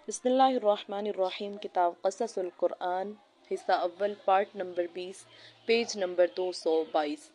بسم اللہ الرحمن الرحیم۔ کتاب قصص القرآن، حصہ اول، پارٹ نمبر 20، پیج نمبر 222۔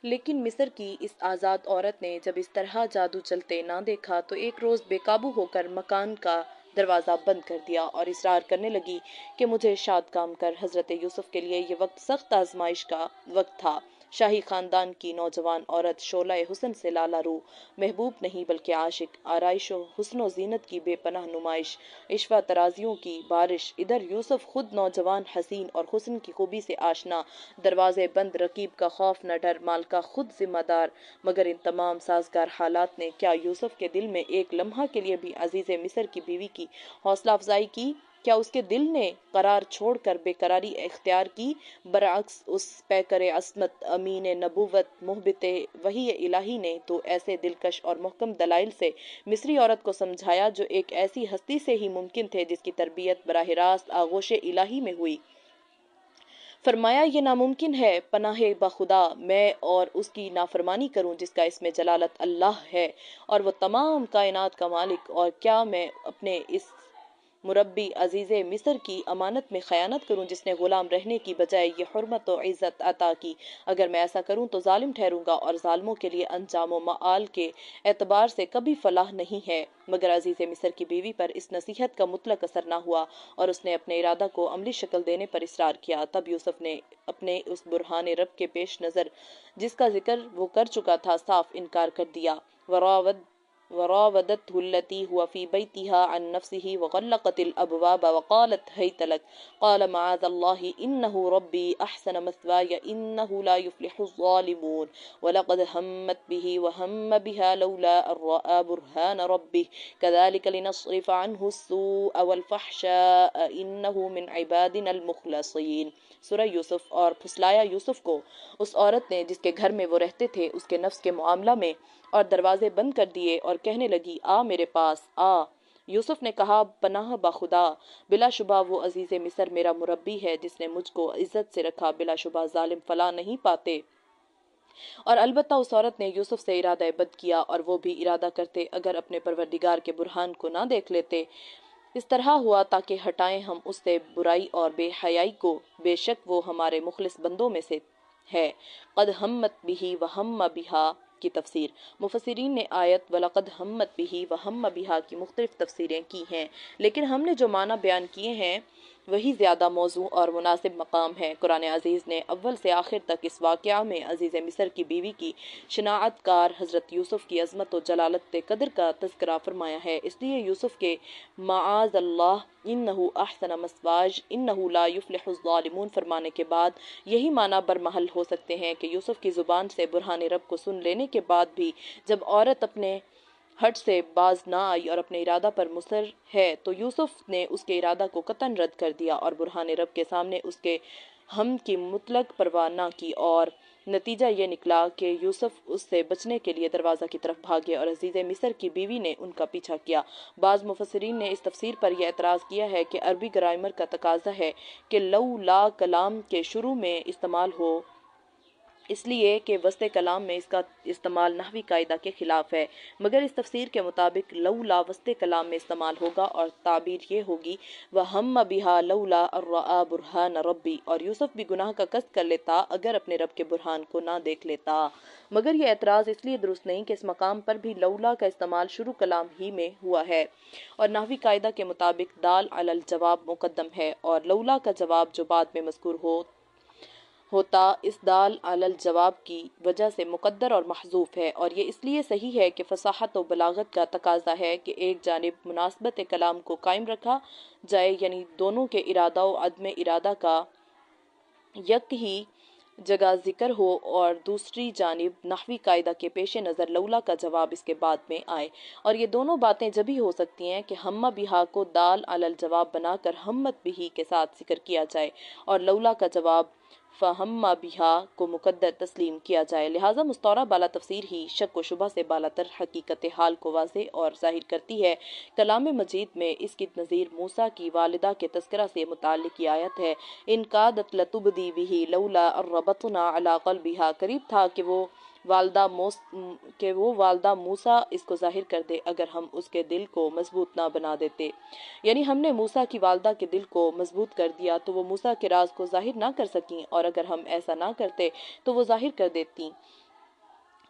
لیکن مصر کی اس آزاد عورت نے جب اس طرح جادو چلتے نہ دیکھا تو ایک روز بے قابو ہو کر مکان کا دروازہ بند کر دیا اور اصرار کرنے لگی کہ مجھے شاد کام کر۔ حضرت یوسف کے لیے یہ وقت سخت آزمائش کا وقت تھا۔ شاہی خاندان کی نوجوان عورت شعلہ حسن سے لالا رو، محبوب نہیں بلکہ عاشق، آرائش و حسن و زینت کی بے پناہ نمائش، عشوہ ترازیوں کی بارش۔ ادھر یوسف خود نوجوان، حسین اور حسن کی خوبی سے آشنا، دروازے بند، رقیب کا خوف نہ ڈر، مالکہ خود ذمہ دار۔ مگر ان تمام سازگار حالات نے کیا یوسف کے دل میں ایک لمحہ کے لیے بھی عزیز مصر کی بیوی کی حوصلہ افزائی کی؟ کیا اس کے دل نے قرار چھوڑ کر بے قراری اختیار کی؟ برعکس، اس پیکر عصمت، امین نبوت، محبت وحی الہی نے تو ایسے دلکش اور محکم دلائل سے مصری عورت کو سمجھایا جو ایک ایسی ہستی سے ہی ممکن تھے جس کی تربیت براہ راست آغوش الہی میں ہوئی۔ فرمایا، یہ ناممکن ہے پناہ بخدا میں اور اس کی نافرمانی کروں جس کا اسم جلالت اللہ ہے اور وہ تمام کائنات کا مالک، اور کیا میں اپنے اس مربی عزیز مصر کی امانت میں خیانت کروں جس نے غلام رہنے کی بجائے یہ حرمت و عزت عطا کی؟ اگر میں ایسا کروں تو ظالم ٹھہروں گا اور ظالموں کے لیے انجام و مآل کے اعتبار سے کبھی فلاح نہیں ہے۔ مگر عزیز مصر کی بیوی پر اس نصیحت کا مطلق اثر نہ ہوا اور اس نے اپنے ارادہ کو عملی شکل دینے پر اصرار کیا۔ تب یوسف نے اپنے اس برہان رب کے پیش نظر جس کا ذکر وہ کر چکا تھا صاف انکار کر دیا۔ وراودته التي هو في بيتها عن نفسه وغلقت الأبواب وقالت هيت لك قال معاذ الله إنه ربي أحسن مثواي إنه لا يفلح الظالمون ولقد همت به وهم بها لولا أن رأى برهان ربه كذلك لنصرف عنه السوء والفحشاء إنه من عبادنا المخلصين۔ سورہ یوسف۔ اور پھسلایا یوسف کو اس عورت نے جس کے گھر میں وہ رہتے تھے اس کے نفس کے معاملہ میں، اور دروازے بند کر دیے اور کہنے لگی، آ میرے پاس آ۔ یوسف نے کہا، پناہ بخدا، بلا شبہ وہ عزیز مصر میرا مربی ہے جس نے مجھ کو عزت سے رکھا، بلا شبہ ظالم فلاح نہیں پاتے۔ اور البتہ اس عورت نے یوسف سے ارادہ بد کیا، اور وہ بھی ارادہ کرتے اگر اپنے پروردگار کے برہان کو نہ دیکھ لیتے۔ اس طرح ہوا تاکہ ہٹائیں ہم اس سے برائی اور بے حیائی کو، بے شک وہ ہمارے مخلص بندوں میں سے ہے۔ قد ہمت بہ وہم بہا کی تفسیر۔ مفسرین نے آیت وَلَقَدْ ہَمَّتْ بِهِ وَهَمَّ بِهَا کی مختلف تفسیریں کی ہیں، لیکن ہم نے جو معنی بیان کیے ہیں وہی زیادہ موزوں اور مناسب مقام ہے۔ قرآن عزیز نے اول سے آخر تک اس واقعہ میں عزیز مصر کی بیوی کی شناعت کار حضرت یوسف کی عظمت و جلالت قدر کا تذکرہ فرمایا ہے۔ اس لیے یوسف کے معاذ اللہ انہ احسن مثواج انہ لا یفلح الظالمون فرمانے کے بعد یہی معنی برمحل ہو سکتے ہیں کہ یوسف کی زبان سے برہان رب کو سن لینے کے بعد بھی جب عورت اپنے ہٹ سے باز نہ آئی اور اپنے ارادہ پر مصر ہے تو یوسف نے اس کے ارادہ کو قطعاً رد کر دیا اور برہان رب کے سامنے اس کے ہم کی مطلق پرواہ نہ کی، اور نتیجہ یہ نکلا کہ یوسف اس سے بچنے کے لیے دروازہ کی طرف بھاگے اور عزیز مصر کی بیوی نے ان کا پیچھا کیا۔ بعض مفسرین نے اس تفسیر پر یہ اعتراض کیا ہے کہ عربی گرامر کا تقاضا ہے کہ لو لا کلام کے شروع میں استعمال ہو، اس لیے کہ وسط کلام میں اس کا استعمال نحوی قاعدہ کے خلاف ہے۔ مگر اس تفسیر کے مطابق لولا وسط کلام میں استعمال ہوگا اور تعبیر یہ ہوگی وَهَمَّ بِهَا لَوْلَا أَن رَأَىٰ بُرْهَانَ رَبِّهِ، اور یوسف بھی گناہ کا قصد کر لیتا اگر اپنے رب کے برہان کو نہ دیکھ لیتا۔ مگر یہ اعتراض اس لیے درست نہیں کہ اس مقام پر بھی لولا کا استعمال شروع کلام ہی میں ہوا ہے، اور نحوی قاعدہ کے مطابق دال علی الجواب مقدم ہے، اور لولا کا جواب جو بعد میں مذکور ہوتا اس دال علی الجواب کی وجہ سے مقدر اور محذوف ہے، اور یہ اس لیے صحیح ہے کہ فصاحت و بلاغت کا تقاضا ہے کہ ایک جانب مناسبت کلام کو قائم رکھا جائے، یعنی دونوں کے ارادہ و عدم ارادہ کا یک ہی جگہ ذکر ہو، اور دوسری جانب نحوی قاعدہ کے پیش نظر لولا کا جواب اس کے بعد میں آئے، اور یہ دونوں باتیں جبھی ہو سکتی ہیں کہ ہمہ بہا کو دال علی الجواب بنا کر ہمت بہی کے ساتھ ذکر کیا جائے اور لولا کا جواب فہمہ بہا کو مقدر تسلیم کیا جائے۔ لہٰذا مستورہ بالا تفسیر ہی شک و شبہ سے بالاتر حقیقت حال کو واضح اور ظاہر کرتی ہے۔ کلام مجید میں اس کی نظیر موسیٰ کی والدہ کے تذکرہ سے متعلق یہ آیت ہے، ان کادت لتبدی بہ لولا ان ربطنا علی قلبہا، قریب تھا کہ وہ والدہ موسیٰ اس کو ظاہر کر دے اگر ہم اس کے دل کو مضبوط نہ بنا دیتے۔ یعنی ہم نے موسیٰ کی والدہ کے دل کو مضبوط کر دیا تو وہ موسیٰ کے راز کو ظاہر نہ کر سکیں، اور اگر ہم ایسا نہ کرتے تو وہ ظاہر کر دیتی۔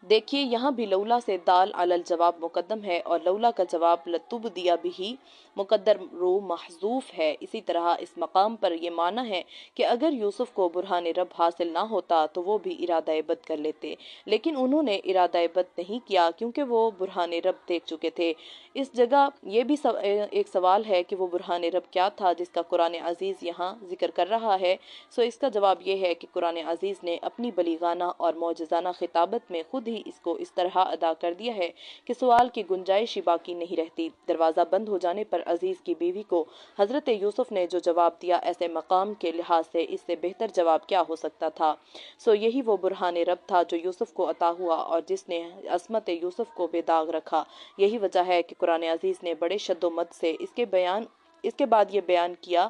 دیکھیے یہاں بھی لولا سے دال علی الجواب مقدم ہے، اور لولا کا جواب لتبدی بہ مقدر رو محذوف ہے۔ اسی طرح اس مقام پر یہ معنی ہے کہ اگر یوسف کو برہان رب حاصل نہ ہوتا تو وہ بھی ارادہ بد کر لیتے، لیکن انہوں نے ارادہ بد نہیں کیا کیونکہ وہ برہان رب دیکھ چکے تھے۔ اس جگہ یہ بھی ایک سوال ہے کہ وہ برہان رب کیا تھا جس کا قرآن عزیز یہاں ذکر کر رہا ہے؟ اس کا جواب یہ ہے کہ قرآن عزیز نے اپنی بلیغانہ اور معجزانہ خطابت میں خود ہی اس کو اس طرح ادا کر دیا ہے کہ سوال کی گنجائش ہی باقی نہیں رہتی۔ دروازہ بند ہو جانے پر عزیز کی بیوی کو حضرت یوسف نے جو جواب دیا، ایسے مقام کے لحاظ سے اس سے بہتر جواب کیا ہو سکتا تھا؟ یہی وہ برہان رب تھا جو یوسف کو عطا ہوا اور جس نے عصمت یوسف کو بے داغ رکھا۔ یہی وجہ ہے کہ قرآن عزیز نے بڑے شد و مد سے اس کے بعد یہ بیان کیا،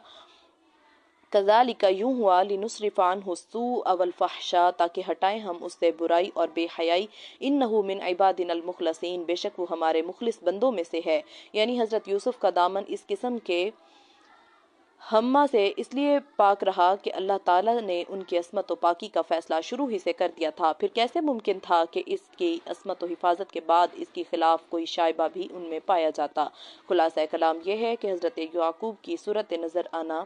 کذالک یوں ہوا لنصرف عنہ السوء والفحشاء، تاکہ ہٹائیں ہم اس سے برائی اور بے حیائی، انہ من عبادنا المخلصین، بے شک وہ ہمارے مخلص بندوں میں سے ہے۔ یعنی حضرت یوسف کا دامن اس قسم کے ہمہ سے اس لیے پاک رہا کہ اللہ تعالیٰ نے ان کی عصمت و پاکی کا فیصلہ شروع ہی سے کر دیا تھا۔ پھر کیسے ممکن تھا کہ اس کی عصمت و حفاظت کے بعد اس کی خلاف کوئی شائبہ بھی ان میں پایا جاتا؟ خلاصہ کلام یہ ہے کہ حضرت یعقوب کی صورت نظر آنا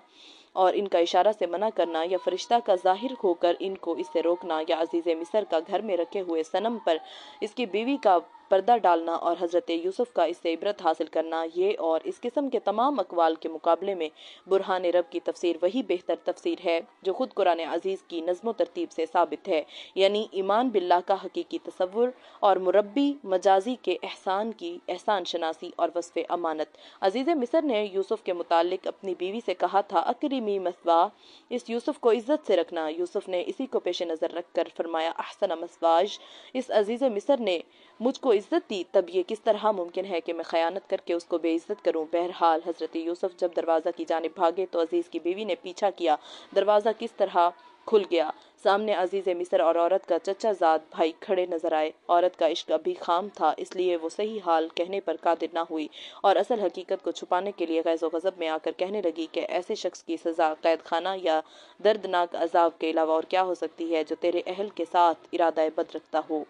اور ان کا اشارہ سے منع کرنا، یا فرشتہ کا ظاہر ہو کر ان کو اس سے روکنا، یا عزیز مصر کا گھر میں رکھے ہوئے صنم پر اس کی بیوی کا پردہ ڈالنا اور حضرت یوسف کا اس سے عبرت حاصل کرنا، یہ اور اس قسم کے تمام اقوال کے مقابلے میں برہان رب کی تفسیر وہی بہتر تفسیر ہے جو خود قرآن عزیز کی نظم و ترتیب سے ثابت ہے، یعنی ایمان باللہ کا حقیقی تصور اور مربی مجازی کے احسان کی احسان شناسی اور وصف امانت۔ عزیز مصر نے یوسف کے متعلق اپنی بیوی سے کہا تھا، اکرمی مثواہ، اس یوسف کو عزت سے رکھنا۔ یوسف نے اسی کو پیش نظر رکھ کر فرمایا، احسن مثواج، اس عزیز مصر نے مجھ کو عزت دی، تب یہ کس طرح ممکن ہے کہ میں خیانت کر کے اس کو بے عزت کروں؟ بہرحال حضرت یوسف جب دروازہ کی جانب بھاگے تو عزیز کی بیوی نے پیچھا کیا۔ دروازہ کس طرح کھل گیا، سامنے عزیز مصر اور عورت کا چچا زاد بھائی کھڑے نظر آئے۔ عورت کا عشق ابھی خام تھا، اس لیے وہ صحیح حال کہنے پر قادر نہ ہوئی، اور اصل حقیقت کو چھپانے کے لیے غیظ و غضب میں آ کر کہنے لگی کہ ایسے شخص کی سزا قید خانہ یا دردناک عذاب کے علاوہ اور کیا ہو سکتی ہے جو تیرے اہل کے ساتھ ارادہ بد رکھتا ہو۔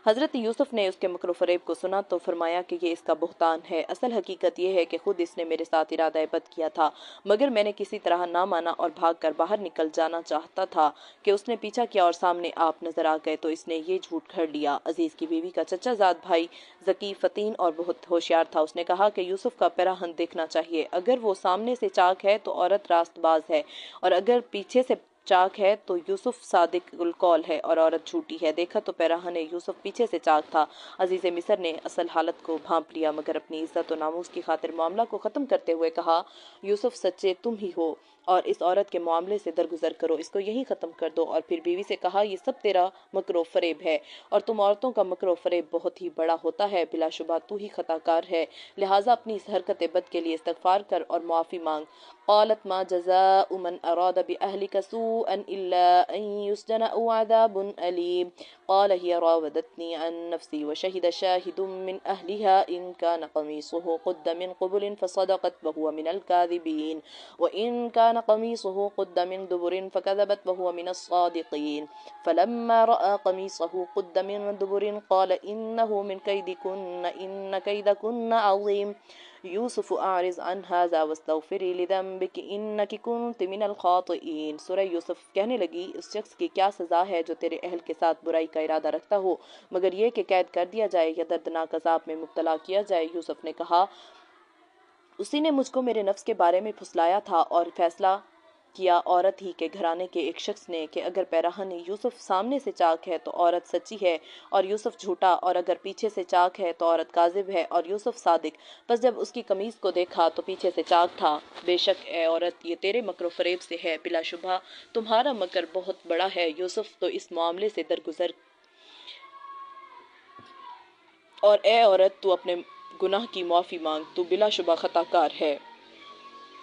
حضرت یوسف نے اس کے مکر و فریب کو سنا تو فرمایا کہ یہ اس کا بہتان ہے، اصل حقیقت یہ ہے کہ خود اس نے میرے ساتھ ارادہ بد کیا تھا، مگر میں نے کسی طرح نہ مانا اور بھاگ کر باہر نکل جانا چاہتا تھا کہ اس نے پیچھا کیا اور سامنے آپ نظر آ گئے تو اس نے یہ جھوٹ گھڑ لیا۔ عزیز کی بیوی کا چچا زاد بھائی ذکی، فطین اور بہت ہوشیار تھا، اس نے کہا کہ یوسف کا پیراہن دیکھنا چاہیے، اگر وہ سامنے سے چاک ہے تو عورت راست باز ہے، اور اگر پیچھے سے چاک ہے تو یوسف صادق القول ہے اور عورت جھوٹی ہے۔ دیکھا تو پیراہن یوسف پیچھے سے چاک تھا۔ عزیز مصر نے اصل حالت کو بھانپ لیا، مگر اپنی عزت و ناموس کی خاطر معاملہ کو ختم کرتے ہوئے کہا، یوسف سچے تم ہی ہو، اور اس عورت کے معاملے سے درگزر کرو، اس کو یہی ختم کر دو۔ اور پھر بیوی سے کہا، یہ سب تیرا مکر و فریب ہے، اور تم عورتوں کا مکر و فریب بہت ہی بڑا ہوتا ہے، بلا شبہ تو ہی خطا کار ہے، لہٰذا اپنی اس حرکت بد کے لیے استغفار کر اور معافی مانگ۔ قالت ما جزاء من اراد بأهلك سوءا الا ان يسجن او عذاب اليم قال هي راودتني عن نفسي وشهد شاهد من اهلها ان كان قميصه قد من قبل فصدقت وهو من الكاذبين وان كان قميصه قد من دبر فكذبت وهو من الصادقين فلما رأى قميصه قد من دبر قال انه من كيدكن ان كيدكن عظيم یوسف اعرض عن هذا واستغفری لذنبک انک کنت من الخاطئین۔ سورہ یوسف کہنے لگی، اس شخص کی کیا سزا ہے جو تیرے اہل کے ساتھ برائی کا ارادہ رکھتا ہو، مگر یہ کہ قید کر دیا جائے یا دردناک عذاب میں مبتلا کیا جائے۔ یوسف نے کہا، اسی نے مجھ کو میرے نفس کے بارے میں پھسلایا تھا اور فیصلہ کیا عورت ہی کے گھرانے کے ایک شخص نے کہ اگر پیراہن یوسف سامنے سے چاک ہے تو عورت سچی ہے اور یوسف جھوٹا، اور اگر پیچھے سے چاک ہے تو عورت کاذب ہے اور یوسف صادق۔ پس جب اس کی قمیص کو دیکھا تو پیچھے سے چاک تھا۔ بے شک اے عورت یہ تیرے مکر و فریب سے ہے، بلا شبہ تمہارا مکر بہت بڑا ہے۔ یوسف تو اس معاملے سے درگزر، اور اے عورت تو اپنے گناہ کی معافی مانگ، تو بلا شبہ خطا کار ہے۔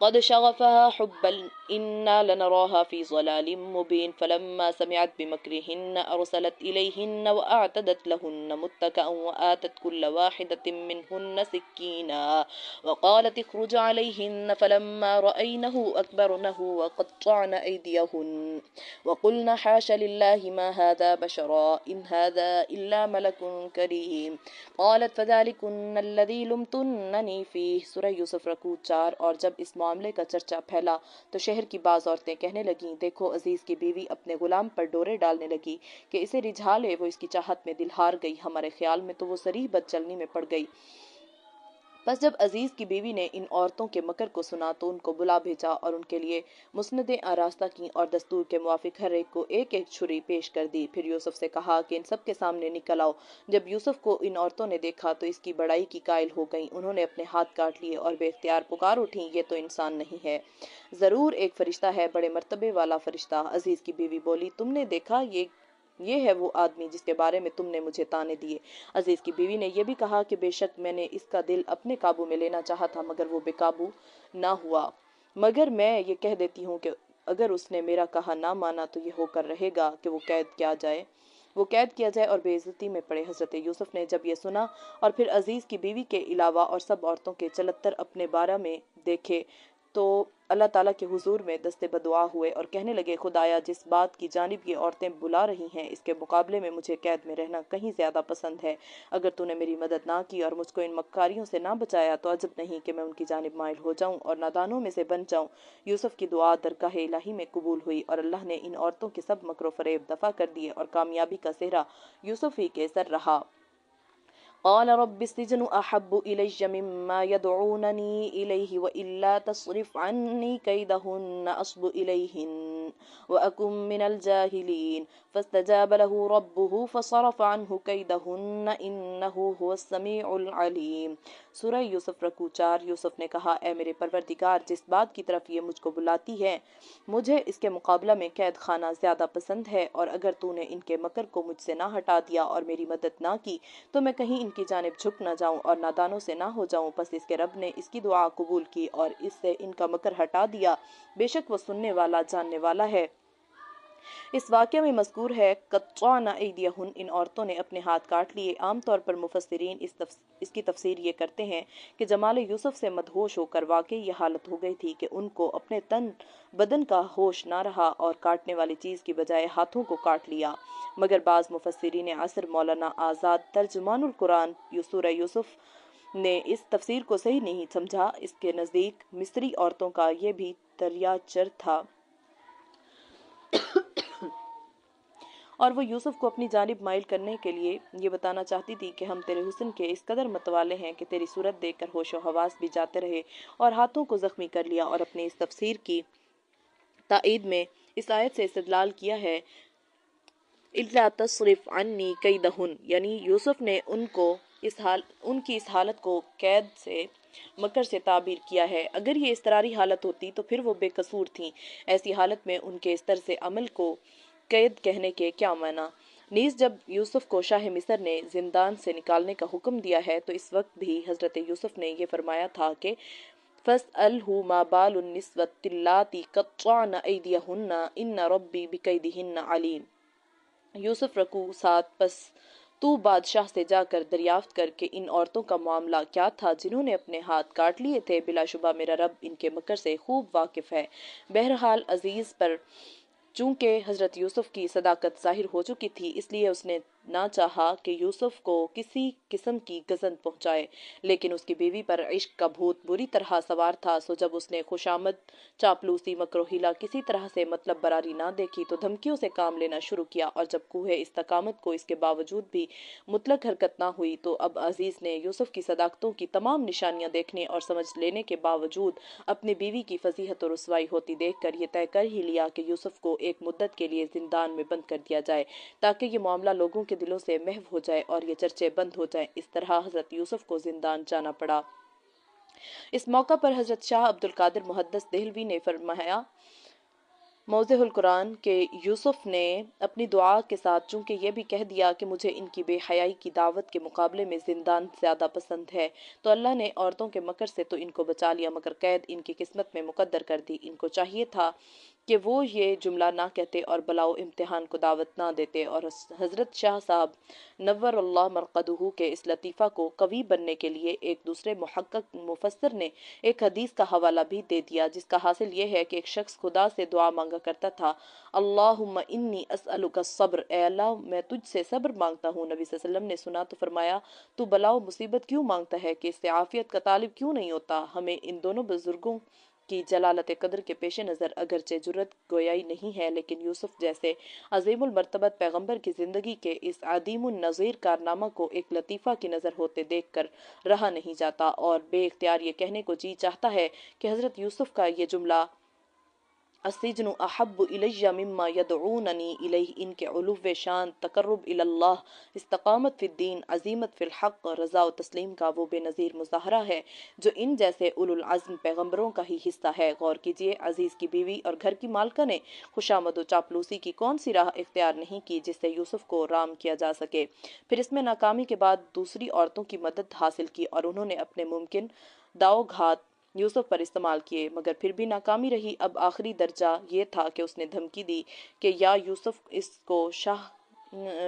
قد شغفها حبا إنا لنراها في ضلال مبين فلما سمعت بمكرهن أرسلت إليهن وأعتدت لهن متكأ وآتت كل واحدة منهن سكينا وقالت اخرج عليهن فلما رأينه أكبرنه وقطعن أيديهن وقلن حاش لله ما هذا بشرا إن هذا إلا ملك كريم قالت فذلكن الذي لمتنني فيه سورہ یوسف رکوع 4۔ اور جب اس معاملے کا چرچا پھیلا تو شہر کی بعض عورتیں کہنے لگیں، دیکھو عزیز کی بیوی اپنے غلام پر ڈورے ڈالنے لگی کہ اسے رجھا لے، وہ اس کی چاہت میں دل ہار گئی، ہمارے خیال میں تو وہ صریح بد چلنی میں پڑ گئی۔ بس جب عزیز کی بیوی نے ان عورتوں کے مکر کو سنا تو ان کو بلا بھیجا اور ان کے لیے مسندیں آراستہ کیں اور دستور کے موافق ہر ایک کو ایک ایک چھری پیش کر دی۔ پھر یوسف سے کہا کہ ان سب کے سامنے نکل آؤ۔ جب یوسف کو ان عورتوں نے دیکھا تو اس کی بڑائی کی قائل ہو گئیں، انہوں نے اپنے ہاتھ کاٹ لیے اور بے اختیار پکار اٹھیں، یہ تو انسان نہیں ہے، ضرور ایک فرشتہ ہے، بڑے مرتبے والا فرشتہ۔ عزیز کی بیوی بولی، تم نے دیکھا یہ ہے وہ آدمی جس کے بارے میں تم نے مجھے تانے دیے۔ عزیز کی بیوی نے یہ بھی کہا کہ بے شک میں نے اس کا دل اپنے قابو میں لینا چاہا تھا مگر وہ بے قابو نہ ہوا، مگر میں یہ کہہ دیتی ہوں کہ اگر اس نے میرا کہا نہ مانا تو یہ ہو کر رہے گا کہ وہ قید کیا جائے اور بے عزتی میں پڑے۔ حضرت یوسف نے جب یہ سنا اور پھر عزیز کی بیوی کے علاوہ اور سب عورتوں کے چلتر اپنے بارے میں دیکھے تو اللہ تعالیٰ کے حضور میں دست بدعا ہوئے اور کہنے لگے، خدایا جس بات کی جانب یہ عورتیں بلا رہی ہیں اس کے مقابلے میں مجھے قید میں رہنا کہیں زیادہ پسند ہے۔ اگر تو نے میری مدد نہ کی اور مجھ کو ان مکاریوں سے نہ بچایا تو عجب نہیں کہ میں ان کی جانب مائل ہو جاؤں اور نادانوں میں سے بن جاؤں۔ یوسف کی دعا درگاہ الہی میں قبول ہوئی اور اللہ نے ان عورتوں کے سب مکر و فریب دفع کر دیے اور کامیابی کا سہرا یوسف ہی کے سر رہا۔ قال رب السجن أحب إلي مما يدعونني إليه وإلا تصرف عني كيدهن أصب إليهن وأكن من الجاهلين فاستجاب له ربه فصرف عنه كيدهن إنه هو السميع العليم۔ سورہ یوسف رکوع 4۔ یوسف نے کہا، اے میرے پروردگار، جس بات کی طرف یہ مجھ کو بلاتی ہے مجھے اس کے مقابلہ میں قید خانہ زیادہ پسند ہے، اور اگر تو نے ان کے مکر کو مجھ سے نہ ہٹا دیا اور میری مدد نہ کی تو میں کہیں ان کی جانب جھک نہ جاؤں اور نادانوں سے نہ ہو جاؤں۔ پس اس کے رب نے اس کی دعا قبول کی اور اس سے ان کا مکر ہٹا دیا، بے شک وہ سننے والا جاننے والا ہے۔ اس واقعہ میں مذکور ہے قطعن ایدیہن، ان عورتوں نے اپنے ہاتھ کاٹ لیے۔ عام طور پر مفسرین اس کی تفسیر یہ کرتے ہیں کہ جمال یوسف سے مدہوش ہو کر واقعی یہ حالت ہو گئی تھی کہ ان کو اپنے بدن کا ہوش نہ رہا اور کاٹنے والی چیز کی بجائے ہاتھوں کو کاٹ لیا۔ مگر بعض مفسرین عصر مولانا آزاد ترجمان القرآن سورہ یوسف نے اس تفسیر کو صحیح نہیں سمجھا۔ اس کے نزدیک مصری عورتوں کا یہ بھی تریاچر تھا اور وہ یوسف کو اپنی جانب مائل کرنے کے لیے یہ بتانا چاہتی تھی کہ ہم تیرے حسن کے اس قدر متوالے ہیں کہ تیری صورت دیکھ کر ہوش و حواس بھی جاتے رہے اور ہاتھوں کو زخمی کر لیا۔ اور اپنی اس تفسیر کی تائید میں اس آیت سے استدلال کیا ہے، اِلَّا تَصْرِفْ عَنِّي كَيْدَهُنَّ، یعنی یوسف نے ان کی اس حالت کو قید سے مکر سے تعبیر کیا ہے۔ اگر یہ اضطراری حالت ہوتی تو پھر وہ بے قصور تھیں۔ ایسی حالت میں ان کے اس طرز عمل کو قید کہنے کے کیا معنی؟ نیز جب یوسف کو شاہ مصر نے زندان سے نکالنے کا حکم دیا ہے تو اس وقت بھی حضرت یوسف نے یہ فرمایا تھا کہ فَاسْأَلْهُ مَا بَالُ النِّسْوَةِ اللَّاتِي قَطَّعْنَ أَيْدِيَهُنَّ إِنَّ رَبِّي بِكَيْدِهِنَّ عَلِيمٌ۔ یوسف رکوع 7 پس تو بادشاہ سے جا کر دریافت کر کے ان عورتوں کا معاملہ کیا تھا جنہوں نے اپنے ہاتھ کاٹ لیے تھے، بلا شبہ میرا رب ان کے مکر سے خوب واقف ہے۔ بہرحال عزیز پر چونکہ حضرت یوسف کی صداقت ظاہر ہو چکی تھی، اس لیے اس نے نہ چاہا کہ یوسف کو کسی قسم کی گزن پہنچائے، لیکن اس کی بیوی پر عشق کا بھوت بری طرح سوار تھا، سو جب اس نے خوشامد، چاپلوسی، مکر و حیلہ کسی طرح سے مطلب براری نہ دیکھی تو دھمکیوں سے کام لینا شروع کیا، اور جب کوہ استقامت کو اس کے باوجود بھی مطلق حرکت نہ ہوئی تو اب عزیز نے یوسف کی صداقتوں کی تمام نشانیاں دیکھنے اور سمجھ لینے کے باوجود اپنی بیوی کی فضیحت و رسوائی ہوتی دیکھ کر یہ طے کر ہی لیا کہ یوسف کو ایک مدت کے لیے زندان میں بند کر دیا جائے تاکہ یہ معاملہ لوگوں کے دلوں سے محو ہو جائے اور یہ چرچے بند ہو جائیں۔ اس طرح حضرت یوسف کو زندان جانا پڑا۔ اس موقع پر حضرت شاہ عبد القادر محدث دہلوی نے فرمایا موضع القرآن کہ یوسف نے اپنی دعا کے ساتھ چونکہ یہ بھی کہہ دیا کہ مجھے ان کی بے حیائی کی دعوت کے مقابلے میں زندان زیادہ پسند ہے، تو اللہ نے عورتوں کے مکر سے تو ان کو بچا لیا مگر قید ان کی قسمت میں مقدر کر دی۔ ان کو چاہیے تھا کہ وہ یہ جملہ نہ کہتے اور بلاؤ امتحان کو دعوت نہ دیتے، اور حضرت شاہ صاحب نور اللہ مرقدہ کے اس لطیفہ کو قوی بننے کے لیے ایک دوسرے محقق مفسر نے ایک حدیث کا حوالہ بھی دے دیا جس کا حاصل یہ ہے کہ ایک شخص خدا سے دعا مانگا کرتا تھا، اللہم انی اسألک الصبر، اے اللہ میں تجھ سے صبر مانگتا ہوں۔ نبی صلی اللہ علیہ وسلم نے سنا تو فرمایا تو بلاؤ مصیبت کیوں مانگتا ہے کہ اس سے عافیت کا طالب کیوں نہیں ہوتا؟ ہمیں ان دونوں بزرگوں کی جلالت قدر کے پیش نظر اگرچہ جرأت گویائی نہیں ہے، لیکن یوسف جیسے عظیم المرتبت پیغمبر کی زندگی کے اس عدیم النظیر کارنامہ کو ایک لطیفہ کی نظر ہوتے دیکھ کر رہا نہیں جاتا، اور بے اختیار یہ کہنے کو جی چاہتا ہے کہ حضرت یوسف کا یہ جملہ السجن احب الی مما یدعوننی الیہ ان کے علو شان، تقرب الی اللہ، استقامت فی الدین، عزیمت فی الحق، رضا و تسلیم کا وہ بے نظیر مظاہرہ ہے جو ان جیسے اولو العزم پیغمبروں کا ہی حصہ ہے۔ غور کیجئے، عزیز کی بیوی اور گھر کی مالکہ نے خوشامد و چاپلوسی کی کون سی راہ اختیار نہیں کی جس سے یوسف کو رام کیا جا سکے؟ پھر اس میں ناکامی کے بعد دوسری عورتوں کی مدد حاصل کی اور انہوں نے اپنے ممکن داؤ گھات یوسف پر استعمال کیے، مگر پھر بھی ناکامی رہی۔ اب آخری درجہ یہ تھا کہ اس نے دھمکی دی کہ یا یوسف اس کو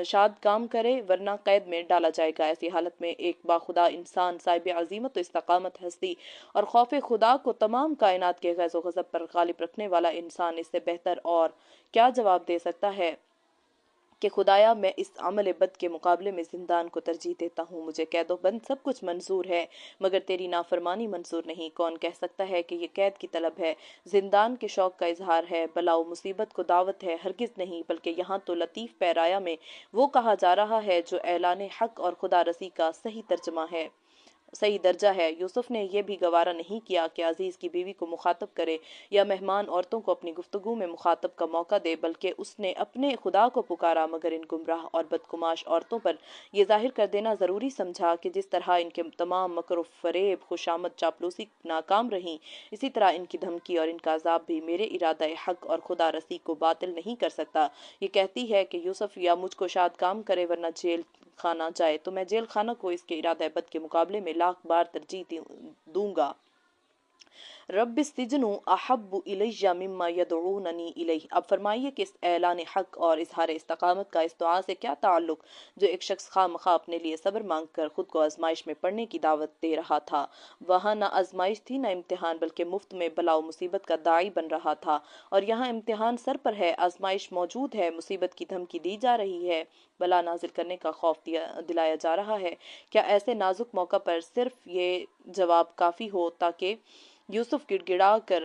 شاد کام کرے ورنہ قید میں ڈالا جائے گا۔ ایسی حالت میں ایک باخدا انسان صاحب عزیمت و استقامت، ہستی اور خوف خدا کو تمام کائنات کے غیظ و غضب پر غالب رکھنے والا انسان اس سے بہتر اور کیا جواب دے سکتا ہے کہ خدایا میں اس عمل بد کے مقابلے میں زندان کو ترجیح دیتا ہوں۔ مجھے قید و بند سب کچھ منظور ہے مگر تیری نافرمانی منظور نہیں۔ کون کہہ سکتا ہے کہ یہ قید کی طلب ہے، زندان کے شوق کا اظہار ہے، بلا و مصیبت کو دعوت ہے؟ ہرگز نہیں، بلکہ یہاں تو لطیف پیرایا میں وہ کہا جا رہا ہے جو اعلان حق اور خدا رسی کا صحیح ترجمہ ہے، صحیح درجہ ہے۔ یوسف نے یہ بھی گوارا نہیں کیا کہ عزیز کی بیوی کو مخاطب کرے یا مہمان عورتوں کو اپنی گفتگو میں مخاطب کا موقع دے، بلکہ اس نے اپنے خدا کو پکارا، مگر ان گمراہ اور بدگماش عورتوں پر یہ ظاہر کر دینا ضروری سمجھا کہ جس طرح ان کے تمام مکر و فریب، خوشامد، چاپلوسی ناکام رہیں، اسی طرح ان کی دھمکی اور ان کا عذاب بھی میرے ارادہ حق اور خدا رسی کو باطل نہیں کر سکتا۔ یہ کہتی ہے کہ یوسف یا مجھ کو شاد کام کرے ورنہ جیل خانہ جائے، تو میں جیل خانہ کو اس کے ارادہ بد کے مقابلے میں لاکھ بار ترجیح دوں گا۔ رب السجن احب الی مما یدعوننی الیہ۔ اب فرمائیے کہ اس اعلان حق اور اظہار استقامت کا اس دعا سے کیا تعلق جو ایک شخص خواہ مخواہ اپنے لیے صبر مانگ کر خود کو آزمائش میں پڑنے کی دعوت دے رہا تھا؟ وہاں نہ آزمائش تھی نہ امتحان، بلکہ مفت میں بلا و مصیبت کا داعی بن رہا تھا، اور یہاں امتحان سر پر ہے، آزمائش موجود ہے، مصیبت کی دھمکی دی جا رہی ہے، بلا نازل کرنے کا خوف دلایا جا رہا ہے۔ کیا ایسے نازک موقع پر صرف یہ جواب کافی ہو تاکہ یوسف گڑ گڑا کر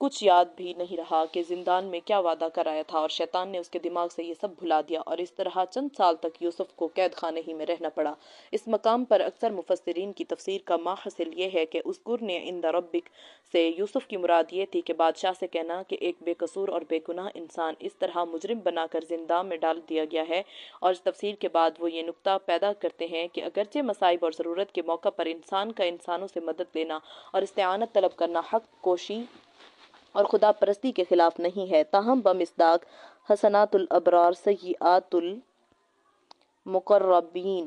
کچھ یاد بھی نہیں رہا کہ زندان میں کیا وعدہ کرایا تھا، اور شیطان نے اس کے دماغ سے یہ سب بھلا دیا، اور اس طرح چند سال تک یوسف کو قید خانے ہی میں رہنا پڑا۔ اس مقام پر اکثر مفسرین کی تفسیر کا ماحصل یہ ہے کہ اذکرنی عند ربک سے یوسف کی مراد یہ تھی کہ بادشاہ سے کہنا کہ ایک بے قصور اور بے گناہ انسان اس طرح مجرم بنا کر زندان میں ڈال دیا گیا ہے، اور اس تفسیر کے بعد وہ یہ نکتہ پیدا کرتے ہیں کہ اگرچہ مصائب اور ضرورت کے موقع پر انسان کا انسانوں سے مدد لینا اور استعانت طلب کرنا حق کوشی اور خدا پرستی کے خلاف نہیں ہے، تاہم بمصداق حسنات الابرار سیئات المقربین،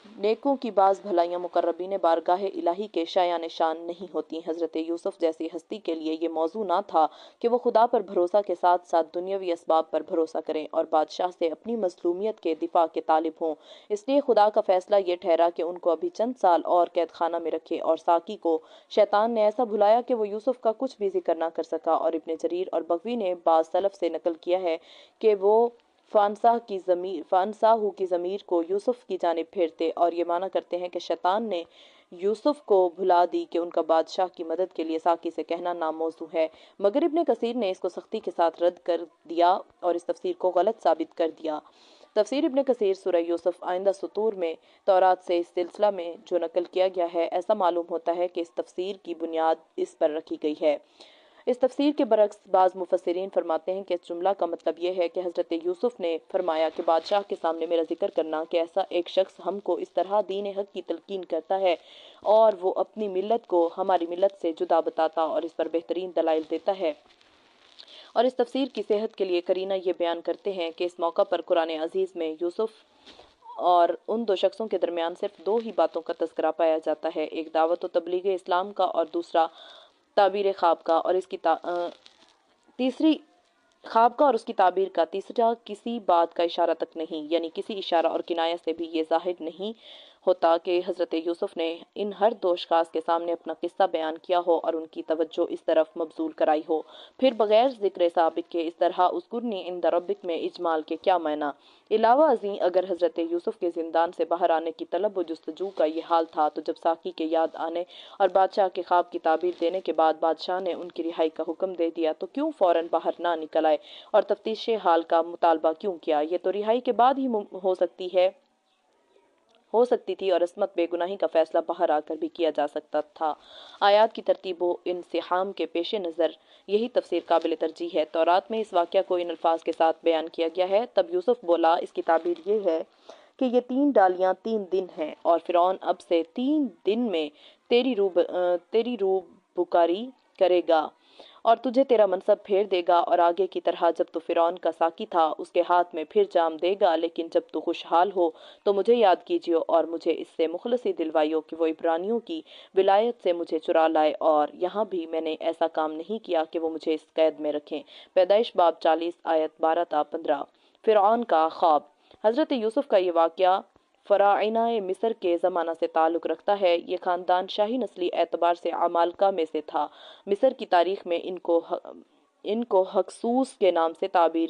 نیکوں کی بعض بھلائیاں مقربین بارگاہ الہی کے شایان شان نہیں ہوتی۔ حضرت یوسف جیسی ہستی کے لیے یہ موضوع نہ تھا کہ وہ خدا پر بھروسہ کے ساتھ ساتھ دنیاوی اسباب پر بھروسہ کریں اور بادشاہ سے اپنی مظلومیت کے دفاع کے طالب ہوں، اس لیے خدا کا فیصلہ یہ ٹھہرا کہ ان کو ابھی چند سال اور قید خانہ میں رکھے، اور ساقی کو شیطان نے ایسا بھلایا کہ وہ یوسف کا کچھ بھی ذکر نہ کر سکا، اور ابن جریر اور بغوی نے بعض سلف سے نقل کیا ہے کہ وہ فانساہو کی ضمیر کو یوسف کی جانب پھیرتے اور یہ معنی کرتے ہیں کہ شیطان نے یوسف کو بھلا دی کہ ان کا بادشاہ کی مدد کے لیے ساقی سے کہنا ناموزوں ہے، مگر ابن کثیر نے اس کو سختی کے ساتھ رد کر دیا اور اس تفسیر کو غلط ثابت کر دیا۔ تفسیر ابن کثیر سورہ یوسف آئندہ سطور میں تورات سے اس سلسلہ میں جو نقل کیا گیا ہے، ایسا معلوم ہوتا ہے کہ اس تفسیر کی بنیاد اس پر رکھی گئی ہے۔ اس تفسیر کے برعکس بعض مفسرین فرماتے ہیں کہ اس جملہ کا مطلب یہ ہے کہ حضرت یوسف نے فرمایا کہ بادشاہ کے سامنے میرا ذکر کرنا کہ ایسا ایک شخص ہم کو اس طرح دین حق کی تلقین کرتا ہے اور وہ اپنی ملت کو ہماری ملت سے جدا بتاتا اور اس پر بہترین دلائل دیتا ہے۔ اور اس تفسیر کی صحت کے لیے قرینہ یہ بیان کرتے ہیں کہ اس موقع پر قرآن عزیز میں یوسف اور ان دو شخصوں کے درمیان صرف دو ہی باتوں کا تذکرہ پایا جاتا ہے، ایک دعوت و تبلیغ اسلام کا اور دوسرا تعبیر خواب کا، اور اس کی تیسری خواب کا اور اس کی تعبیر کا، تیسرا کسی بات کا اشارہ تک نہیں، یعنی کسی اشارہ اور کنایہ سے بھی یہ ظاہر نہیں ہوتا کہ حضرت یوسف نے ان ہر دو اشخاص کے سامنے اپنا قصہ بیان کیا ہو اور ان کی توجہ اس طرف مبذول کرائی ہو۔ پھر بغیر ذکر سابق کے اس طرح اذکرنی عند ربک میں اجمال کے کیا معنی؟ علاوہ ازیں اگر حضرت یوسف کے زندان سے باہر آنے کی طلب و جستجو کا یہ حال تھا تو جب ساقی کے یاد آنے اور بادشاہ کے خواب کی تعبیر دینے کے بعد بادشاہ نے ان کی رہائی کا حکم دے دیا تو کیوں فوراً باہر نہ نکل آئے اور تفتیش حال کا مطالبہ کیوں کیا؟ یہ تو رہائی کے بعد ہی ہو سکتی تھی اور عصمت بے گناہی کا فیصلہ باہر آ کر بھی کیا جا سکتا تھا۔ آیات کی ترتیب و انسحام کے پیش نظر یہی تفسیر قابل ترجیح ہے۔ تورات میں اس واقعہ کو ان الفاظ کے ساتھ بیان کیا گیا ہے، تب یوسف بولا، اس کی تعبیر یہ ہے کہ یہ 3 ڈالیاں 3 دن ہیں اور فرعون اب سے 3 دن میں تیری رو بکاری کرے گا اور تجھے تیرا منصب پھیر دے گا، اور آگے کی طرح جب تو فرعون کا ساقی تھا اس کے ہاتھ میں پھر جام دے گا، لیکن جب تو خوشحال ہو تو مجھے یاد کیجیے اور مجھے اس سے مخلصی دلوائیو کہ وہ عبرانیوں کی ولایت سے مجھے چرا لائے، اور یہاں بھی میں نے ایسا کام نہیں کیا کہ وہ مجھے اس قید میں رکھیں۔ پیدائش باب 40 آیت 12 تا 15۔ فرعون کا خواب۔ حضرت یوسف کا یہ واقعہ فراعنہ مصر کے زمانہ سے تعلق رکھتا ہے۔ یہ خاندان شاہی نسلی اعتبار سے عمالقہ میں سے تھا۔ مصر کی تاریخ میں ان کو ہکسوس کے نام سے تعبیر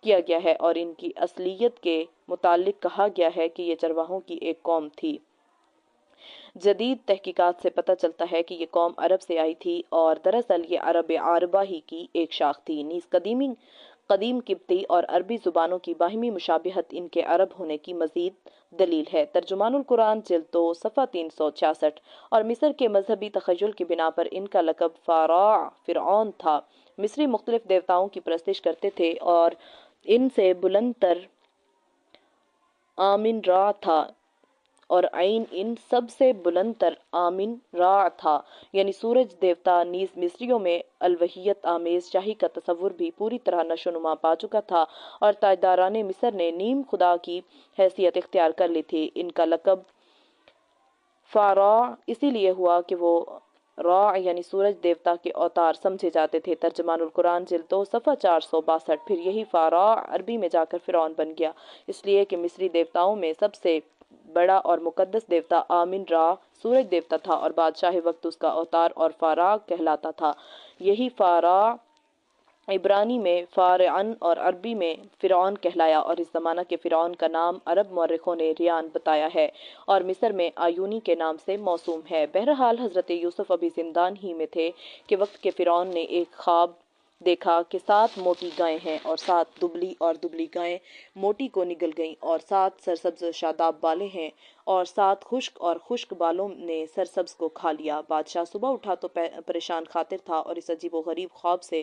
کیا گیا ہے اور ان کی اصلیت کے متعلق کہا گیا ہے کہ یہ چرواہوں کی ایک قوم تھی۔ جدید تحقیقات سے پتہ چلتا ہے کہ یہ قوم عرب سے آئی تھی اور دراصل یہ عرب عاربہ ہی کی ایک شاخ تھی۔ نیز قدیم قبطی اور عربی زبانوں کی باہمی مشابہت ان کے عرب ہونے کی مزید دلیل ہے۔ ترجمان القرآن جلد 2 صفحہ 366۔ اور مصر کے مذہبی تخیل کی بنا پر ان کا لقب فرعون تھا۔ مصری مختلف دیوتاؤں کی پرستش کرتے تھے اور ان سے بلند تر آمن را تھا، اور عین ان سب سے بلند تر آمن را تھا، یعنی سورج دیوتا۔ نیز مصریوں میں الوہیت آمیز شاہی کا تصور بھی پوری طرح نشو و نما پا چکا تھا اور تاجداران مصر نے نیم خدا کی حیثیت اختیار کر لی تھی۔ ان کا لقب فارع اسی لیے ہوا کہ وہ را یعنی سورج دیوتا کے اوتار سمجھے جاتے تھے۔ ترجمان القرآن جلد 2 صفحہ 462۔ پھر یہی فارع عربی میں جا کر فرعون بن گیا، اس لیے کہ مصری دیوتاؤں میں سب سے بڑا اور مقدس دیوتا آمن را سورج دیوتا تھا اور بادشاہ وقت اس کا اوتار اور فارع کہلاتا تھا۔ یہی فارع عبرانی میں فارعن اور عربی میں فرعون کہلایا، اور اس زمانہ کے فرعون کا نام عرب مورخوں نے ریان بتایا ہے اور مصر میں آیونی کے نام سے موسوم ہے۔ بہرحال حضرت یوسف ابھی زندان ہی میں تھے کہ وقت کے فرعون نے ایک خواب دیکھا کہ 7 موٹی گائیں ہیں اور 7 دبلی گائیں موٹی کو نگل گئیں، اور 7 سرسبز شاداب بالیں ہیں اور 7 خشک بالوں نے سرسبز کو کھا لیا۔ بادشاہ صبح اٹھا تو پریشان خاطر تھا اور اس عجیب و غریب خواب سے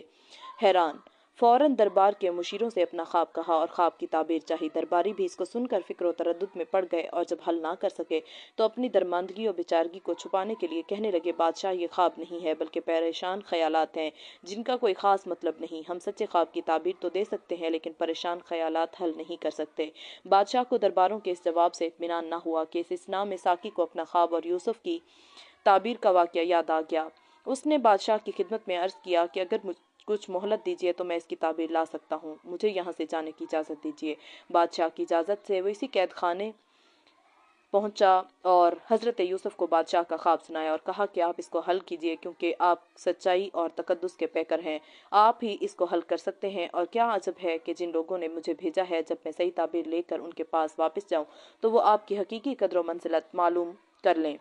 حیران۔ فوراً دربار کے مشیروں سے اپنا خواب کہا اور خواب کی تعبیر چاہی۔ درباری بھی اس کو سن کر فکر و تردد میں پڑ گئے، اور جب حل نہ کر سکے تو اپنی درماندگی اور بیچارگی کو چھپانے کے لیے کہنے لگے، بادشاہ یہ خواب نہیں ہے بلکہ پریشان خیالات ہیں جن کا کوئی خاص مطلب نہیں۔ ہم سچے خواب کی تعبیر تو دے سکتے ہیں لیکن پریشان خیالات حل نہیں کر سکتے۔ بادشاہ کو درباروں کے اس جواب سے اطمینان نہ ہوا کہ اس اثناء میں ساقی کو اپنا خواب اور یوسف کی تعبیر کا واقعہ یاد آ گیا۔ اس نے بادشاہ کی خدمت میں عرض کیا کہ اگر کچھ مہلت دیجیے تو میں اس کی تعبیر لا سکتا ہوں، مجھے یہاں سے جانے کی اجازت دیجیے۔ بادشاہ کی اجازت سے وہ اسی قید خانے پہنچا اور حضرت یوسف کو بادشاہ کا خواب سنایا اور کہا کہ آپ اس کو حل کیجیے کیونکہ آپ سچائی اور تقدس کے پیکر ہیں، آپ ہی اس کو حل کر سکتے ہیں۔ اور کیا عجب ہے کہ جن لوگوں نے مجھے بھیجا ہے، جب میں صحیح تعبیر لے کر ان کے پاس واپس جاؤں تو وہ آپ کی حقیقی قدر و منزلت معلوم کر لیں۔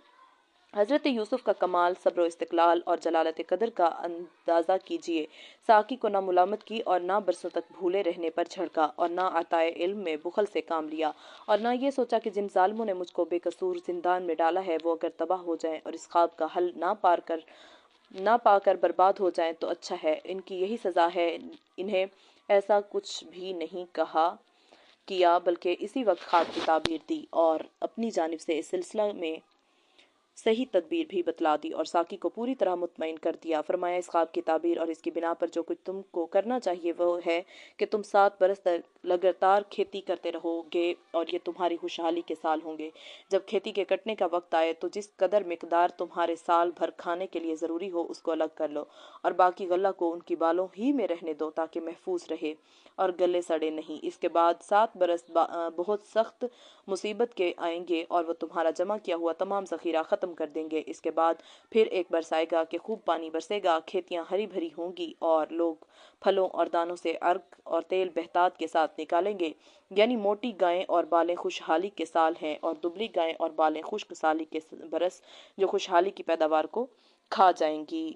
حضرت یوسف کا کمال صبر و استقلال اور جلالت قدر کا اندازہ کیجیے۔ ساقی کو نہ ملامت کی اور نہ برسوں تک بھولے رہنے پر جھڑکا، اور نہ عطائے علم میں بخل سے کام لیا، اور نہ یہ سوچا کہ جن ظالموں نے مجھ کو بے قصور زندان میں ڈالا ہے وہ اگر تباہ ہو جائیں اور اس خواب کا حل نہ پا کر برباد ہو جائیں تو اچھا ہے، ان کی یہی سزا ہے۔ انہیں ایسا کچھ بھی نہیں کیا بلکہ اسی وقت خواب کی تعبیر دی اور اپنی جانب سے اس سلسلہ میں صحیح تدبیر بھی بتلا دی اور ساقی کو پوری طرح مطمئن کر دیا۔ فرمایا اس خواب کی تعبیر اور اس کی بنا پر جو کچھ تم کو کرنا چاہیے وہ ہے کہ تم 7 برس تک لگاتار کھیتی کرتے رہو گے اور یہ تمہاری خوشحالی کے سال ہوں گے۔ جب کھیتی کے کٹنے کا وقت آئے تو جس قدر مقدار تمہارے سال بھر کھانے کے لیے ضروری ہو اس کو الگ کر لو، اور باقی غلہ کو ان کی بالوں ہی میں رہنے دو تاکہ محفوظ رہے اور گلے سڑے نہیں۔ اس کے بعد 7 برس بہت سخت مصیبت کے آئیں گے اور وہ تمہارا جمع کیا ہوا تمام ذخیرہ ختم کر دیں گے۔ اس کے بعد پھر ایک برس آئے گا کہ خوب پانی برسے گا، کھیتیاں ہری بھری ہوں گی اور لوگ پھلوں اور دانوں سے عرق اور تیل بہتات کے ساتھ نکالیں گے۔ یعنی موٹی گائیں اور بالیں خوشحالی کے سال ہیں اور دبلی گائیں اور بالیں خشک سالی کے برس جو خوشحالی کی پیداوار کو کھا جائیں گی۔